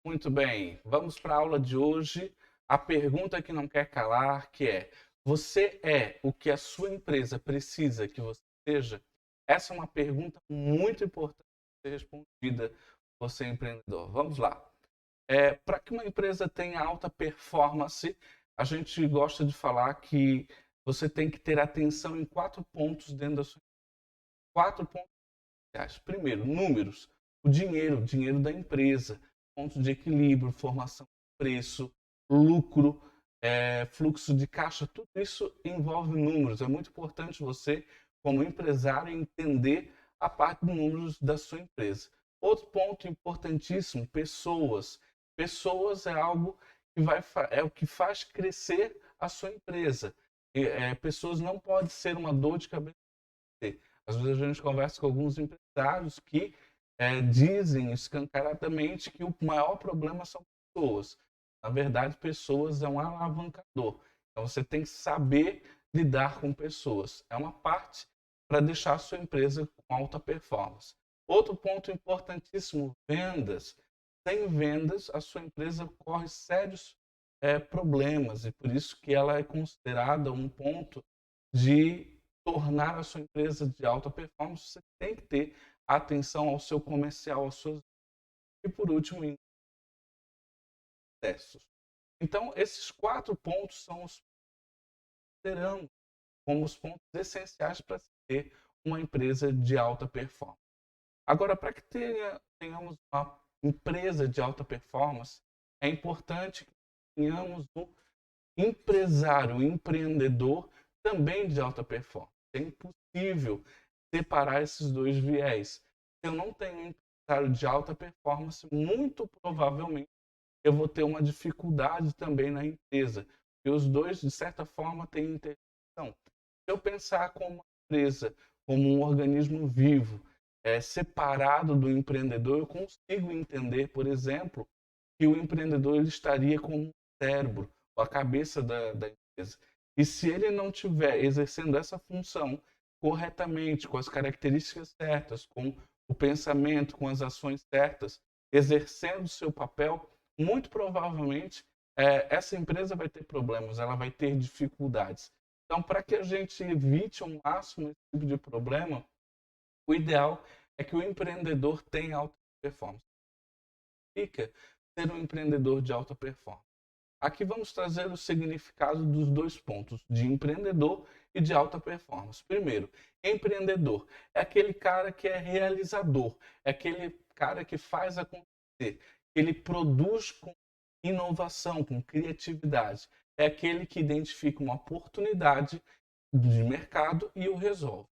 Muito bem, vamos para a aula de hoje. A pergunta que não quer calar, que é: você é o que a sua empresa precisa que você seja? Essa é uma pergunta muito importante de ser respondida, você empreendedor. Vamos lá. Para que uma empresa tenha alta performance, a gente gosta de falar que você tem que ter atenção em 4 pontos dentro da sua 4 pontos iniciais. Primeiro, números. O dinheiro da empresa, ponto de equilíbrio, formação de preço, lucro, fluxo de caixa, tudo isso envolve números. É muito importante você, como empresário, entender a parte de números da sua empresa. Outro ponto importantíssimo, pessoas. Pessoas é algo que é o que faz crescer a sua empresa. Pessoas não podem ser uma dor de cabeça. Às vezes a gente conversa com alguns empresários que dizem escancaradamente que o maior problema são pessoas. Na verdade, pessoas é um alavancador. Então você tem que saber lidar com pessoas. É uma parte para deixar a sua empresa com alta performance. Outro ponto importantíssimo, vendas. Sem vendas, a sua empresa corre sérios problemas e por isso que ela é considerada um ponto de tornar a sua empresa de alta performance. Você tem que ter atenção ao seu comercial, aos seus e por último, em processos. Então, esses 4 pontos são os que consideramos como os pontos essenciais para ter uma empresa de alta performance. Agora, para que tenhamos uma empresa de alta performance, é importante que tenhamos um empresário, um empreendedor também de alta performance. É impossível separar esses dois viés. Se eu não tenho um empresário de alta performance, muito provavelmente eu vou ter uma dificuldade também na empresa. E os dois, de certa forma, têm interação. Se eu pensar como uma empresa, como um organismo vivo, separado do empreendedor, eu consigo entender, por exemplo, que o empreendedor ele estaria como um cérebro, ou a cabeça da empresa. E se ele não estiver exercendo essa função corretamente, com as características certas, com o pensamento, com as ações certas, exercendo o seu papel, muito provavelmente essa empresa vai ter problemas, ela vai ter dificuldades. Então, para que a gente evite ao máximo esse tipo de problema, o ideal é que o empreendedor tenha alta performance. Fica ser um empreendedor de alta performance. Aqui vamos trazer o significado dos 2 pontos, de empreendedor e de alta performance. Primeiro, empreendedor é aquele cara que é realizador, é aquele cara que faz acontecer, ele produz com inovação, com criatividade, é aquele que identifica uma oportunidade de mercado e o resolve.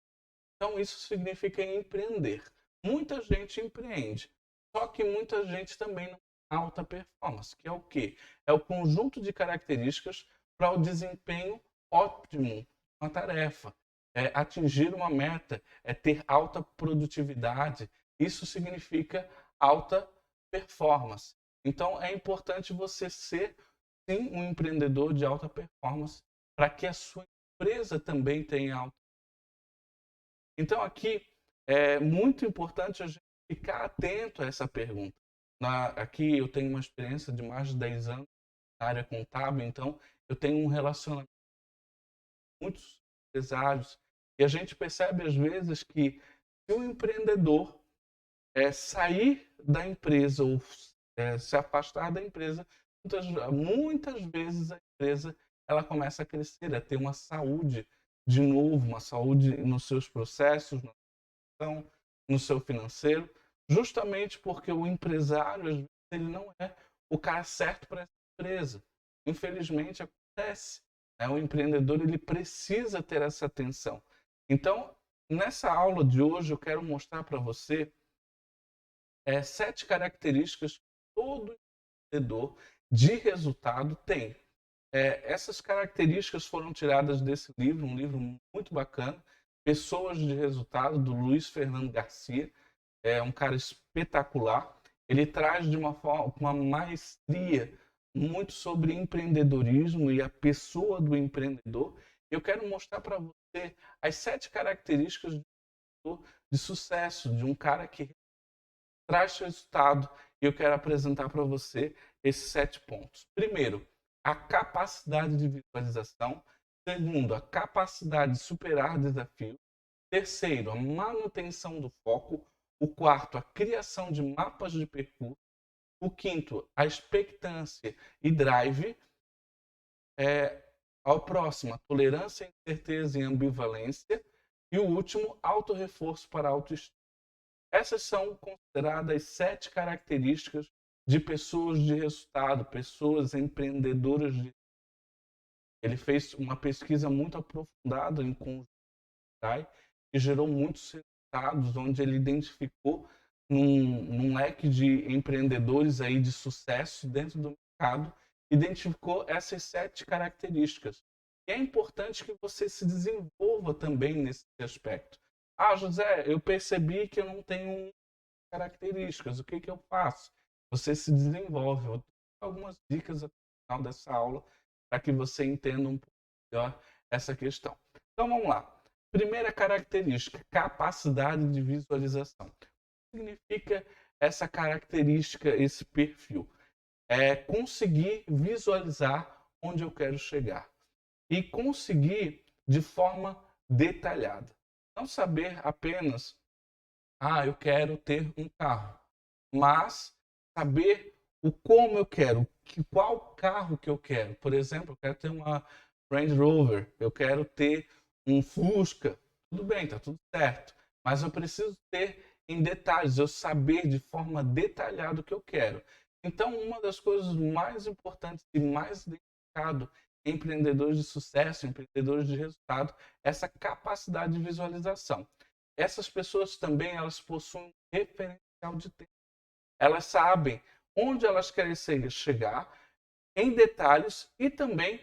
Então, isso significa empreender. Muita gente empreende, só que muita gente também não tem alta performance, que é o quê? É o conjunto de características para o desempenho ótimo uma tarefa. É atingir uma meta, é ter alta produtividade. Isso significa alta performance. Então, é importante você ser, sim, um empreendedor de alta performance para que a sua empresa também tenha alta. Então, aqui é muito importante a gente ficar atento a essa pergunta. Aqui eu tenho uma experiência de mais de 10 anos na área contábil, então eu tenho um relacionamento com muitos empresários e a gente percebe às vezes que se o empreendedor sair da empresa ou se afastar da empresa, muitas vezes a empresa ela começa a crescer, a ter uma saúde de novo, uma saúde nos seus processos, no seu financeiro, justamente porque o empresário, às vezes, ele não é o cara certo para essa empresa. Infelizmente, acontece. Né? O empreendedor ele precisa ter essa atenção. Então, nessa aula de hoje, eu quero mostrar para você 7 características que todo empreendedor de resultado tem. Essas características foram tiradas desse livro, um livro muito bacana, Pessoas de Resultado, do Luiz Fernando Garcia. É um cara espetacular. Ele traz de uma forma, uma maestria muito sobre empreendedorismo e a pessoa do empreendedor. Eu quero mostrar para você as 7 características de sucesso, de um cara que traz resultado e eu quero apresentar para você esses 7 pontos. Primeiro, a capacidade de visualização. Segundo, a capacidade de superar desafios. Terceiro, a manutenção do foco. O quarto, a criação de mapas de percurso. O quinto, a expectância e drive. Ao próximo, a tolerância, incerteza e ambivalência. E o último, autorreforço para a autoestima. Essas são consideradas 7 características de pessoas de resultado, pessoas empreendedoras. Ele fez uma pesquisa muito aprofundada em conjunto e gerou muitos resultados, onde ele identificou num leque de empreendedores aí de sucesso dentro do mercado, identificou essas 7 características. E é importante que você se desenvolva também nesse aspecto. Ah, José, eu percebi que eu não tenho características. O que eu faço? Você se desenvolve. Eu vou dar algumas dicas no final dessa aula para que você entenda um pouco melhor essa questão. Então vamos lá. Primeira característica, capacidade de visualização. O que significa essa característica, esse perfil? É conseguir visualizar onde eu quero chegar e conseguir de forma detalhada. Não saber apenas, eu quero ter um carro, mas saber o como eu quero, qual carro que eu quero. Por exemplo, eu quero ter uma Range Rover, eu quero ter um Fusca. Tudo bem, tá tudo certo, mas eu preciso ter em detalhes, eu saber de forma detalhada o que eu quero. Então, uma das coisas mais importantes e mais identificado em empreendedores de sucesso, empreendedores de resultado, é essa capacidade de visualização. Essas pessoas também elas possuem um referencial de tempo. Elas sabem onde elas querem chegar em detalhes e também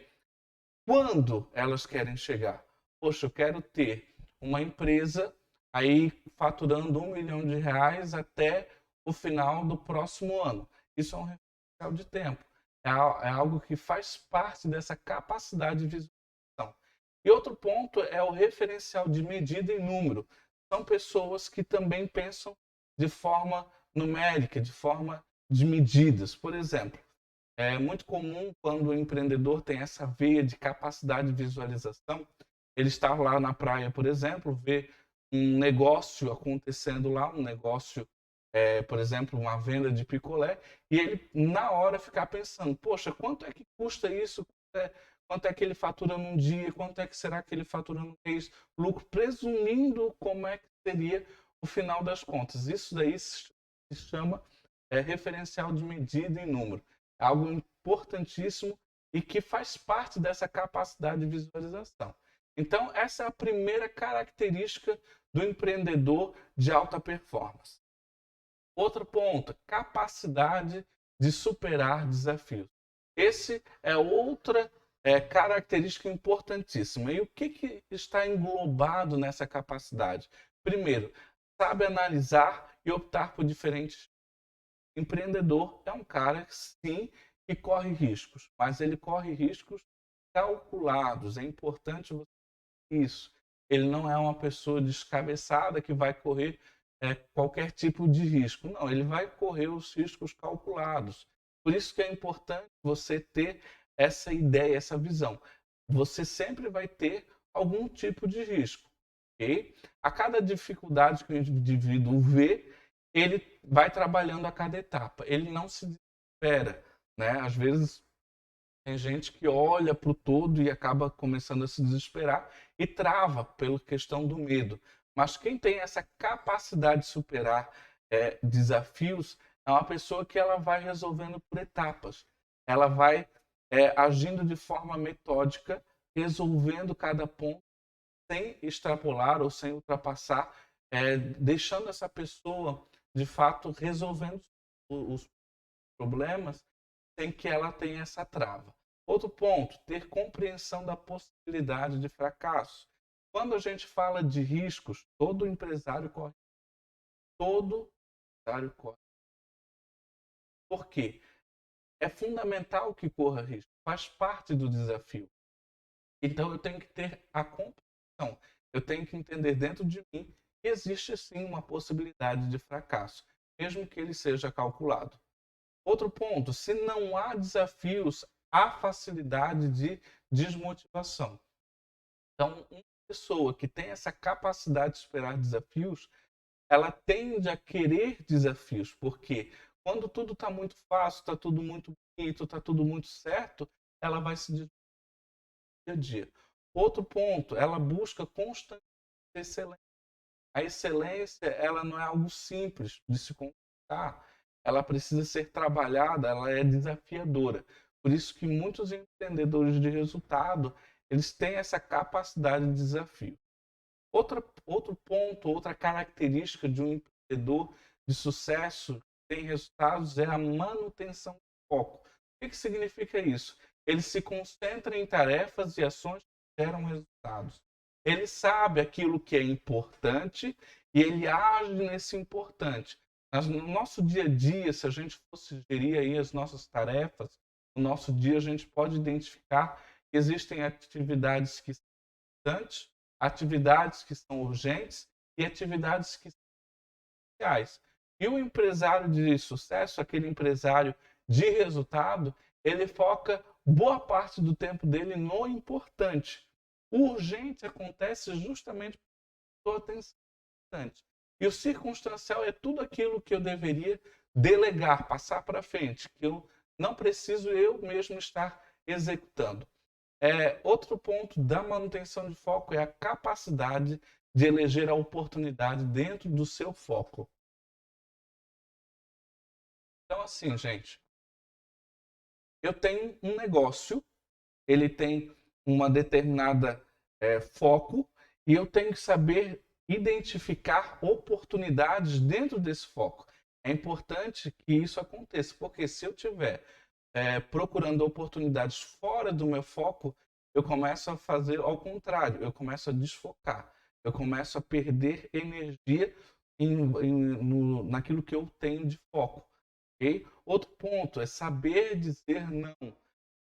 quando elas querem chegar. Poxa, eu quero ter uma empresa aí faturando R$ 1 milhão até o final do próximo ano. Isso é um referencial de tempo. É algo que faz parte dessa capacidade de visualização. E outro ponto é o referencial de medida em número. São pessoas que também pensam de forma numérica, de forma de medidas. Por exemplo, é muito comum quando o empreendedor tem essa veia de capacidade de visualização, ele estar lá na praia, por exemplo, ver um negócio acontecendo lá, um negócio, por exemplo, uma venda de picolé, e ele na hora ficar pensando, poxa, quanto é que custa isso? Quanto é que ele fatura num dia? Quanto é que será que ele fatura no mês? Lucro, presumindo como é que seria o final das contas. Isso daí se chama referencial de medida em número. É algo importantíssimo e que faz parte dessa capacidade de visualização. Então, essa é a primeira característica do empreendedor de alta performance. Outro ponto, capacidade de superar desafios. Esse é outra característica importantíssima. E o que está englobado nessa capacidade? Primeiro, sabe analisar e optar por diferentes. Empreendedor é um cara, sim, que corre riscos, mas ele corre riscos calculados. É importante você isso. Ele não é uma pessoa descabeçada que vai correr qualquer tipo de risco. Não, ele vai correr os riscos calculados. Por isso que é importante você ter essa ideia, essa visão. Você sempre vai ter algum tipo de risco. Okay? A cada dificuldade que o indivíduo vê, ele vai trabalhando a cada etapa. Ele não se desespera. Né? Às vezes tem gente que olha para o todo e acaba começando a se desesperar e trava pela questão do medo. Mas quem tem essa capacidade de superar desafios é uma pessoa que ela vai resolvendo por etapas. Ela vai agindo de forma metódica, resolvendo cada ponto sem extrapolar ou sem ultrapassar, deixando essa pessoa, de fato, resolvendo os problemas sem que ela tenha essa trava. Outro ponto, ter compreensão da possibilidade de fracasso. Quando a gente fala de riscos, todo empresário corre. Todo empresário corre. Por quê? É fundamental que corra risco, faz parte do desafio. Então eu tenho que ter a compreensão, eu tenho que entender dentro de mim que existe sim uma possibilidade de fracasso. mesmo que ele seja calculado. Outro ponto, se não há desafios, há facilidade de desmotivação. Então, uma pessoa que tem essa capacidade de superar desafios, ela tende a querer desafios, porque quando tudo está muito fácil, está tudo muito bonito, está tudo muito certo, ela vai se desmotivar dia a dia. Outro ponto, ela busca constante excelência. A excelência, ela não é algo simples de se conquistar. Ela precisa ser trabalhada, ela é desafiadora. Por isso que muitos empreendedores de resultado, eles têm essa capacidade de desafio. Outro ponto, outra característica de um empreendedor de sucesso que tem resultados é a manutenção do foco. O que significa isso? Ele se concentra em tarefas e ações que geram resultados. Ele sabe aquilo que é importante e ele age nesse importante. No nosso dia a dia, se a gente fosse gerir aí as nossas tarefas, no nosso dia a gente pode identificar que existem atividades que são importantes, atividades que são urgentes e atividades que são essenciais. E o empresário de sucesso, aquele empresário de resultado, ele foca boa parte do tempo dele no importante. O urgente acontece justamente por sua atenção importante. E o circunstancial é tudo aquilo que eu deveria delegar, passar para frente, que eu não preciso eu mesmo estar executando. Outro ponto da manutenção de foco é a capacidade de eleger a oportunidade dentro do seu foco. Então, assim, gente, eu tenho um negócio, ele tem uma determinada foco e eu tenho que saber identificar oportunidades dentro desse foco. É importante que isso aconteça, porque se eu tiver procurando oportunidades fora do meu foco, eu começo a fazer ao contrário, eu começo a desfocar, eu começo a perder energia naquilo que eu tenho de foco. Okay? Outro ponto é saber dizer não.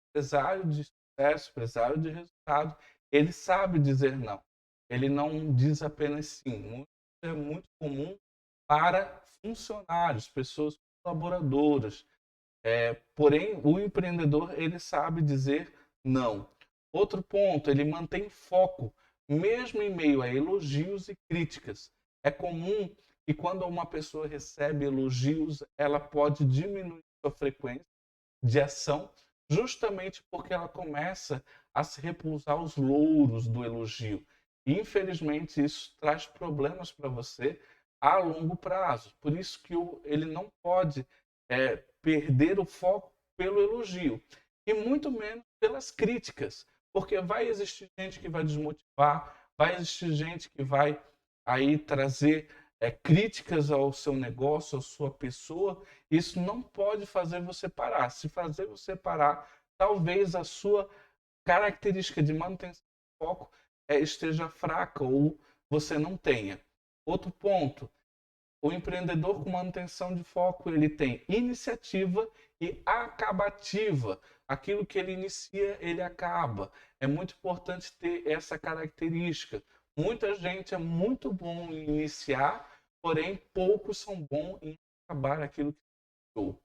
Empresário de sucesso, empresário de resultado, ele sabe dizer não. Ele não diz apenas sim. Isso é muito comum para funcionários, pessoas colaboradoras. Porém, o empreendedor ele sabe dizer não. Outro ponto, ele mantém foco, mesmo em meio a elogios e críticas. É comum que quando uma pessoa recebe elogios, ela pode diminuir sua frequência de ação, justamente porque ela começa a se repousar os louros do elogio. E, infelizmente, isso traz problemas para você a longo prazo. Por isso que ele não pode perder o foco pelo elogio e muito menos pelas críticas, porque vai existir gente que vai desmotivar, vai existir gente que vai aí trazer críticas ao seu negócio, à sua pessoa. Isso não pode fazer você parar. Se fazer você parar, talvez a sua característica de manutenção de foco esteja fraca ou você não tenha. Outro ponto, o empreendedor com manutenção de foco, ele tem iniciativa e acabativa. Aquilo que ele inicia, ele acaba. É muito importante ter essa característica. Muita gente é muito bom em iniciar, porém poucos são bons em acabar aquilo que iniciou.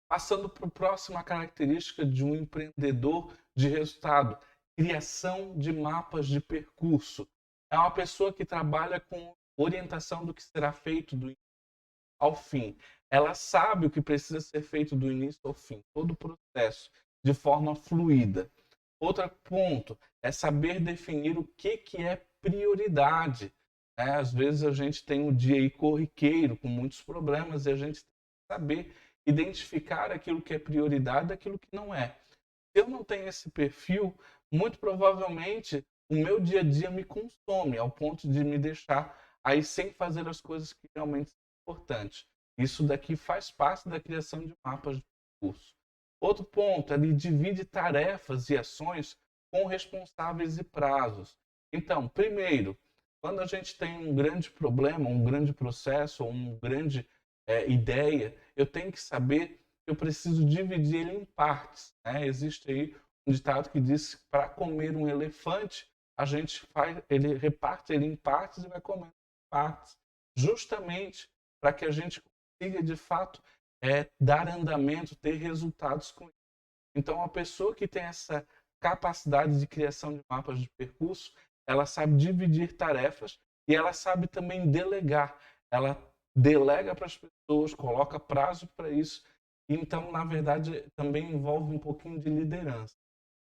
Passando para a próxima característica de um empreendedor de resultado, criação de mapas de percurso. É uma pessoa que trabalha com orientação do que será feito do início ao fim. Ela sabe o que precisa ser feito do início ao fim, todo o processo, de forma fluida. Outro ponto é saber definir o que é prioridade. Às vezes a gente tem um dia aí corriqueiro, com muitos problemas, e a gente tem que saber identificar aquilo que é prioridade daquilo que não é. Se eu não tenho esse perfil, muito provavelmente o meu dia a dia me consome ao ponto de me deixar aí sem fazer as coisas que realmente são importantes. Isso daqui faz parte da criação de mapas de percurso. Outro ponto, ele divide tarefas e ações com responsáveis e prazos. Então, primeiro, quando a gente tem um grande problema, um grande processo, ou uma grande ideia, eu tenho que saber que eu preciso dividir ele em partes. Existe aí um ditado que diz que para comer um elefante, a gente reparte ele em partes e vai comendo em partes, justamente para que a gente consiga, de fato, dar andamento, ter resultados com isso. Então, a pessoa que tem essa capacidade de criação de mapas de percurso, ela sabe dividir tarefas e ela sabe também delegar. Ela delega para as pessoas, coloca prazo para isso. Então, na verdade, também envolve um pouquinho de liderança.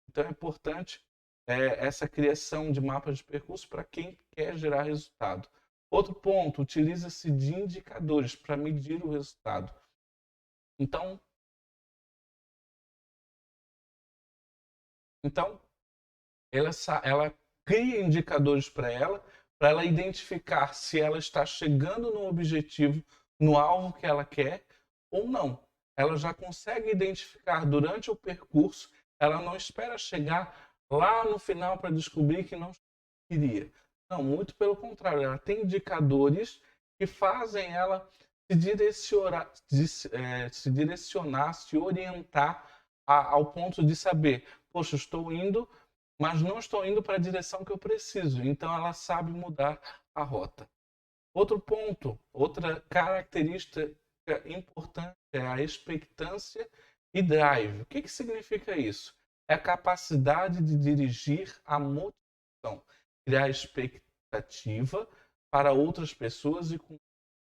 Então, é importante essa criação de mapas de percurso para quem quer gerar resultado. Outro ponto, utiliza-se de indicadores para medir o resultado. Então, ela cria indicadores para ela identificar se ela está chegando no objetivo, no alvo que ela quer ou não. Ela já consegue identificar durante o percurso, ela não espera chegar lá no final para descobrir que não queria. Não, muito pelo contrário, ela tem indicadores que fazem ela se direcionar, se orientar ao ponto de saber, poxa, estou indo, mas não estou indo para a direção que eu preciso. Então ela sabe mudar a rota. Outro ponto, outra característica importante é a expectância e drive. O que significa isso? É a capacidade de dirigir a motivação, criar expectativa para outras pessoas e com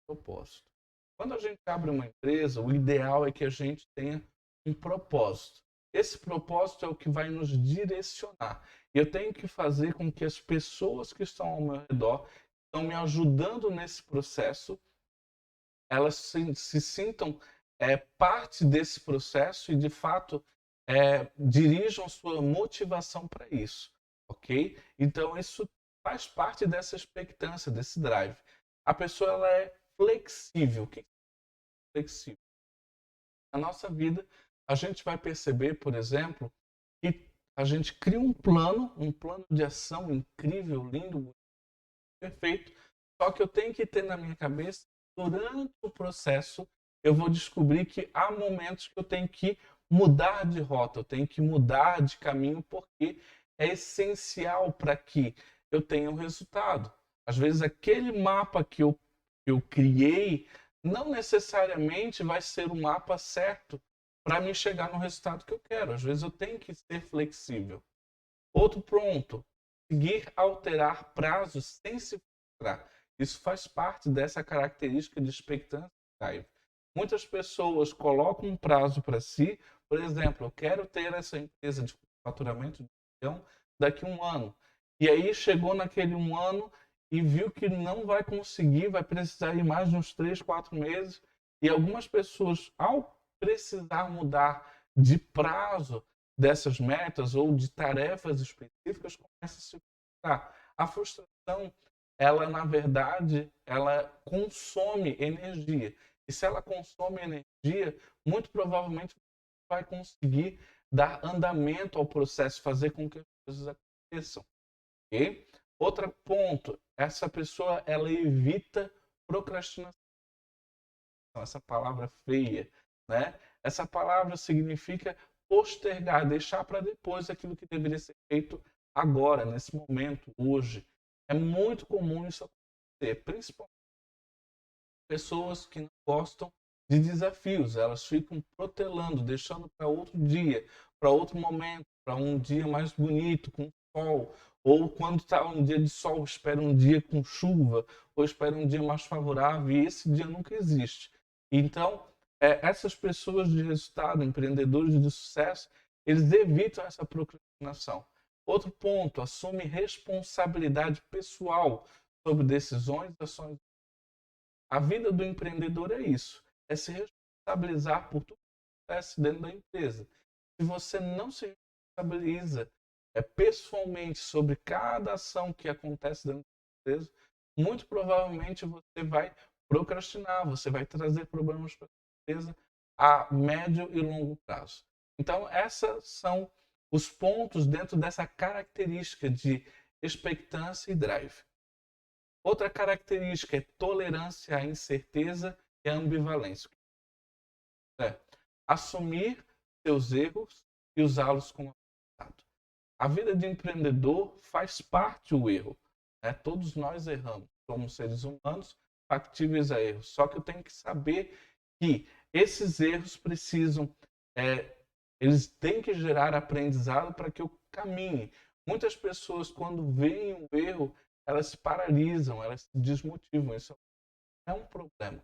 propósito. Quando a gente abre uma empresa, o ideal é que a gente tenha um propósito. Esse propósito é o que vai nos direcionar. Eu tenho que fazer com que as pessoas que estão ao meu redor, estão me ajudando nesse processo, elas se sintam parte desse processo e, de fato, dirijam sua motivação para isso, ok? Então, isso faz parte dessa expectância, desse drive. A pessoa ela é flexível. O que é flexível? Na nossa vida, a gente vai perceber, por exemplo, que a gente cria um plano de ação incrível, lindo, perfeito, só que eu tenho que ter na minha cabeça, durante o processo, eu vou descobrir que há momentos que eu tenho que mudar de rota, eu tenho que mudar de caminho, porque é essencial para que eu tenha um resultado. Às vezes, aquele mapa que eu criei não necessariamente vai ser o mapa certo para me chegar no resultado que eu quero. Às vezes, eu tenho que ser flexível. Outro ponto, conseguir alterar prazos sem se frustrar. Isso faz parte dessa característica de expectância. Muitas pessoas colocam um prazo para si, por exemplo, eu quero ter essa empresa de faturamento de $1 milhão daqui a um ano. E aí chegou naquele um ano e viu que não vai conseguir, vai precisar ir mais de uns 3, 4 meses. E algumas pessoas, ao precisar mudar de prazo dessas metas ou de tarefas específicas, começam a se frustrar. A frustração, ela na verdade, ela consome energia. E se ela consome energia, muito provavelmente vai conseguir dar andamento ao processo, fazer com que as coisas aconteçam. Okay? Outro ponto, essa pessoa ela evita procrastinação. Essa palavra feia, né? Essa palavra significa postergar, deixar para depois aquilo que deveria ser feito agora, nesse momento, hoje. É muito comum isso acontecer, principalmente pessoas que não gostam de desafios, elas ficam protelando, deixando para outro dia, para outro momento, para um dia mais bonito, com sol, ou quando está um dia de sol, espera um dia com chuva, ou espera um dia mais favorável, e esse dia nunca existe. Então, essas pessoas de resultado, empreendedores de sucesso, eles evitam essa procrastinação. Outro ponto, assume responsabilidade pessoal sobre decisões e ações. A vida do empreendedor é isso, é se responsabilizar por tudo que acontece dentro da empresa. Se você não se responsabiliza pessoalmente sobre cada ação que acontece dentro da empresa, muito provavelmente você vai procrastinar, você vai trazer problemas para a empresa a médio e longo prazo. Então, esses são os pontos dentro dessa característica de expectância e drive. Outra característica é tolerância à incerteza e à ambivalência. É assumir seus erros e usá-los como aprendizado. A vida de empreendedor faz parte do erro. Né? Todos nós erramos. Somos seres humanos, factíveis a erros. Só que eu tenho que saber que esses erros precisam, eles têm que gerar aprendizado para que eu caminhe. Muitas pessoas, quando veem um erro, elas se paralisam, elas se desmotivam. Isso é um problema.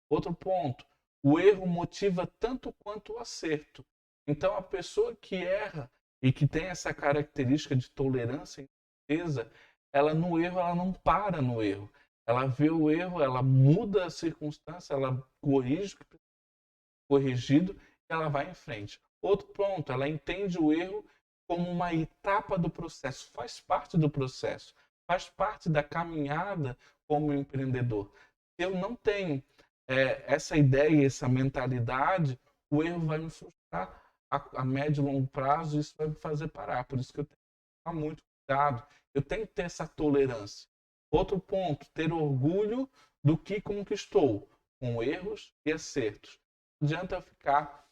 Outro ponto, o erro motiva tanto quanto o acerto. Então, a pessoa que erra e que tem essa característica de tolerância e certeza, ela no erro, ela não para no erro. Ela vê o erro, ela muda a circunstância, ela corrige o que precisa ser corrigido e ela vai em frente. Outro ponto, ela entende o erro como uma etapa do processo, faz parte do processo, faz parte da caminhada como empreendedor. Se eu não tenho essa ideia, essa mentalidade, o erro vai me frustrar a médio e longo prazo, e isso vai me fazer parar. Por isso que eu tenho que tomar muito cuidado, eu tenho que ter essa tolerância. Outro ponto, ter orgulho do que conquistou, com erros e acertos. Não adianta ficar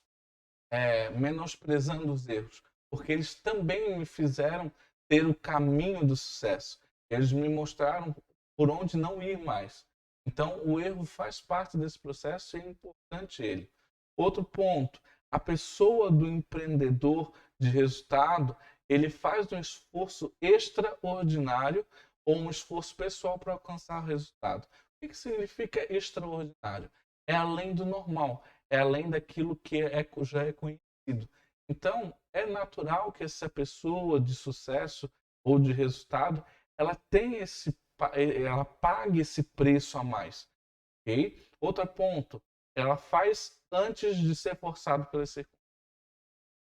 menosprezando os erros, porque eles também me fizeram ter o caminho do sucesso. Eles me mostraram por onde não ir mais. Então, o erro faz parte desse processo e é importante ele. Outro ponto, a pessoa do empreendedor de resultado, ele faz um esforço extraordinário ou um esforço pessoal para alcançar o resultado. O que significa extraordinário? É além do normal, é além daquilo que já é conhecido. Então, é natural que essa pessoa de sucesso ou de resultado, ela tenha ela pague esse preço a mais. Okay? Outro ponto, ela faz antes de ser forçada pelas circunstâncias.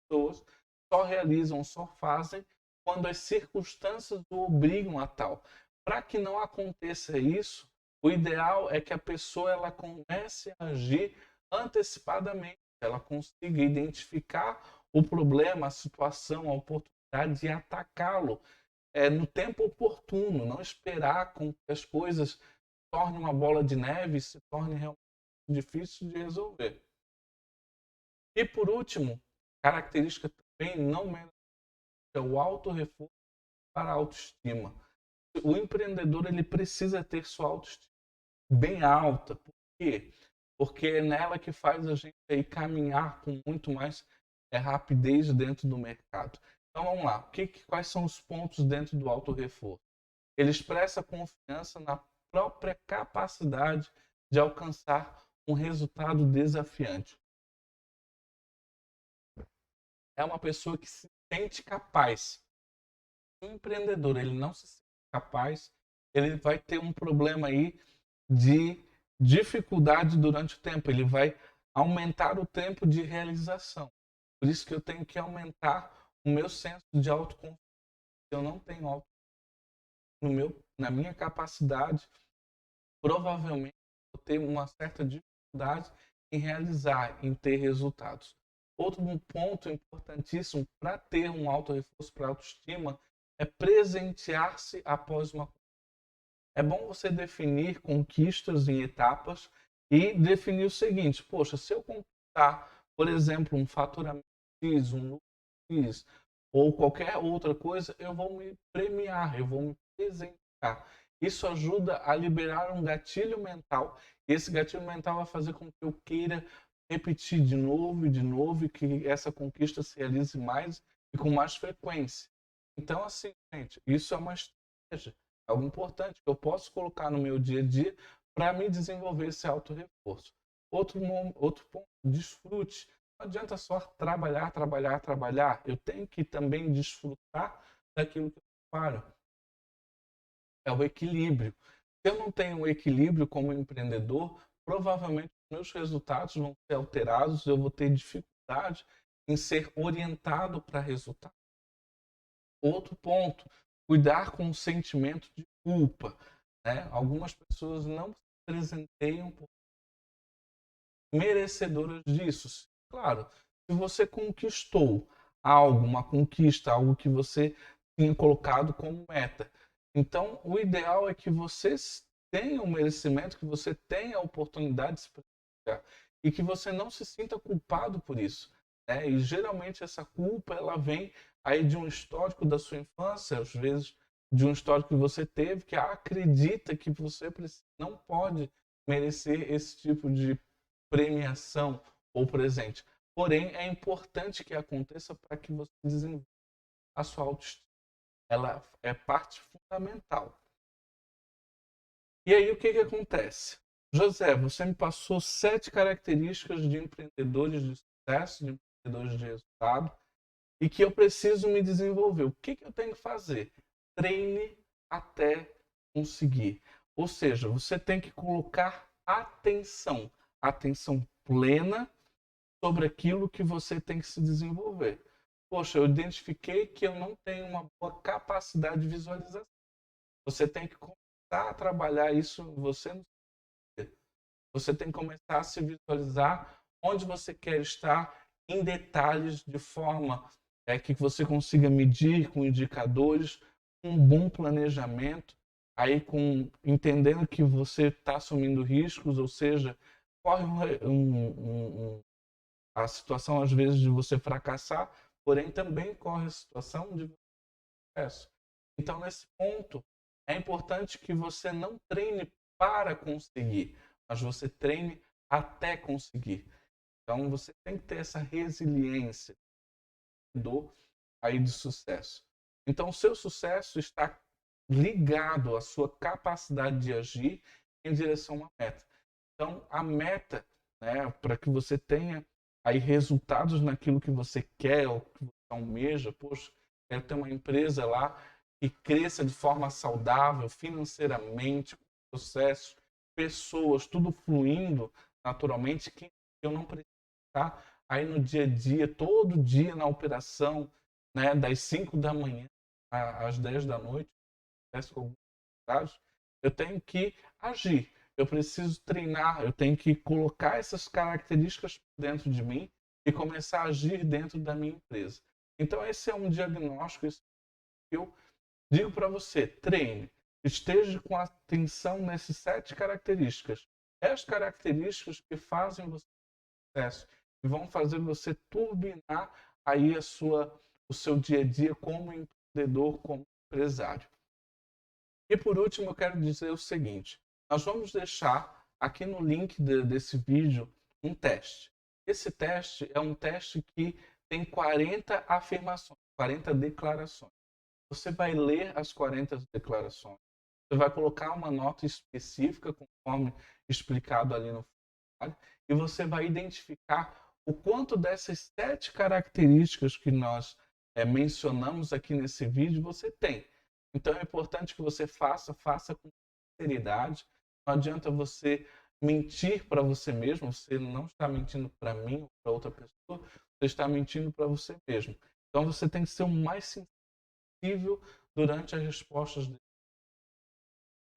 Pessoas só realizam, só fazem quando as circunstâncias o obrigam a tal. Para que não aconteça isso, o ideal é que a pessoa ela comece a agir antecipadamente, ela consiga identificar o problema, a situação, a oportunidade e atacá-lo no tempo oportuno, não esperar com que as coisas se tornem uma bola de neve e se tornem realmente difícil de resolver. E por último, característica também não menos é o auto-reforço para a autoestima. O empreendedor ele precisa ter sua autoestima bem alta. Por quê? Porque é nela que faz a gente aí caminhar com muito mais rapidez dentro do mercado. Então vamos lá. Quais são os pontos dentro do auto-reforço? Ele expressa confiança na própria capacidade de alcançar um resultado desafiante. É uma pessoa que se sente capaz. Se o empreendedor ele não se sente capaz, ele vai ter um problema aí de dificuldade durante o tempo. Ele vai aumentar o tempo de realização. Por isso que eu tenho que aumentar o meu senso de autoconfiança. Se eu não tenho autoconfiança na minha capacidade, provavelmente vou ter uma certa dificuldade em realizar, em ter resultados. Outro ponto importantíssimo para ter um alto reforço para a autoestima é presentear-se após uma. É bom você definir conquistas em etapas e definir o seguinte: poxa, se eu conquistar, por exemplo, um faturamento X, um lucro X, ou qualquer outra coisa, eu vou me premiar, eu vou me presentear. Isso ajuda a liberar um gatilho mental, e esse gatilho mental vai fazer com que eu queira repetir de novo, e que essa conquista se realize mais e com mais frequência. Então, assim, gente, isso é uma estratégia, é algo importante que eu posso colocar no meu dia a dia para me desenvolver esse auto-reforço. Outro ponto, desfrute. Não adianta só trabalhar, trabalhar, trabalhar. Eu tenho que também desfrutar daquilo que eu trabalho. É o equilíbrio. Se eu não tenho um equilíbrio como empreendedor, provavelmente os meus resultados vão ser alterados, eu vou ter dificuldade em ser orientado para resultado. Outro ponto, cuidar com o sentimento de culpa. Né? Algumas pessoas não se presenteiam por merecedoras disso. Claro, se você conquistou algo, uma conquista, algo que você tinha colocado como meta, então o ideal é que você tenha o merecimento, que você tenha a oportunidade de se presentear e que você não se sinta culpado por isso. Né? E geralmente essa culpa ela vem aí de um histórico da sua infância, às vezes de um histórico que você teve que acredita que você não pode merecer esse tipo de premiação ou presente. Porém, é importante que aconteça para que você desenvolva a sua autoestima. Ela é parte fundamental. E aí, o que acontece? José, você me passou 7 características de empreendedores de sucesso, de empreendedores de resultado, e que eu preciso me desenvolver. O que eu tenho que fazer? Treine até conseguir. Ou seja, você tem que colocar atenção plena sobre aquilo que você tem que se desenvolver. Poxa, eu identifiquei que eu não tenho uma boa capacidade de visualização. Você tem que começar a trabalhar isso você. Você tem que começar a se visualizar onde você quer estar em detalhes de forma que você consiga medir com indicadores, um bom planejamento, aí entendendo que você está assumindo riscos, ou seja, corre a situação às vezes de você fracassar, porém também corre a situação de sucesso. Então, nesse ponto, é importante que você não treine para conseguir, mas você treine até conseguir. Então, você tem que ter essa resiliência aí de sucesso. Então, o seu sucesso está ligado à sua capacidade de agir em direção a uma meta. Então, a meta, né, para que você tenha aí resultados naquilo que você quer ou que você almeja, poxa, quero ter uma empresa lá que cresça de forma saudável, financeiramente, com sucesso, pessoas, tudo fluindo naturalmente, que eu não preciso estar aí no dia a dia, todo dia na operação, né, das 5 da manhã às 10 da noite, com alguns casos, eu tenho que agir. Eu preciso treinar, eu tenho que colocar essas características dentro de mim e começar a agir dentro da minha empresa. Então, esse é um diagnóstico que eu digo para você: treine, esteja com atenção nessas 7 características. As características que fazem você sucesso e vão fazer você turbinar aí o seu dia a dia como empreendedor, como empresário. E por último, eu quero dizer o seguinte: nós vamos deixar aqui no link desse vídeo um teste. Esse teste é um teste que tem 40 afirmações, 40 declarações. Você vai ler as 40 declarações, você vai colocar uma nota específica, conforme explicado ali no formulário, e você vai identificar o quanto dessas 7 características que nós mencionamos aqui nesse vídeo você tem. Então é importante que você faça com sinceridade. Não adianta você mentir para você mesmo, você não está mentindo para mim ou para outra pessoa, você está mentindo para você mesmo. Então você tem que ser o mais sincero possível durante as respostas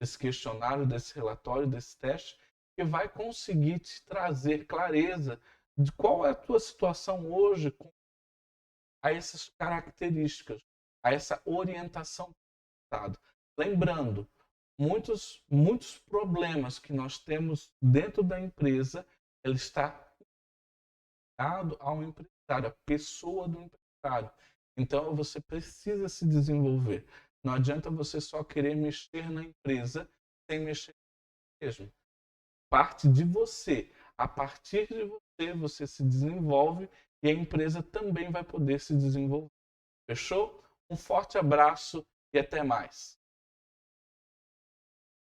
desse questionário, desse relatório, desse teste, que vai conseguir te trazer clareza de qual é a tua situação hoje com a essas características, a essa orientação. Lembrando, muitos problemas que nós temos dentro da empresa, ele está ligado ao empresário, à pessoa do empresário. Então, você precisa se desenvolver. Não adianta você só querer mexer na empresa sem mexer mesmo. Parte de você. A partir de você, você se desenvolve e a empresa também vai poder se desenvolver. Fechou? Um forte abraço e até mais.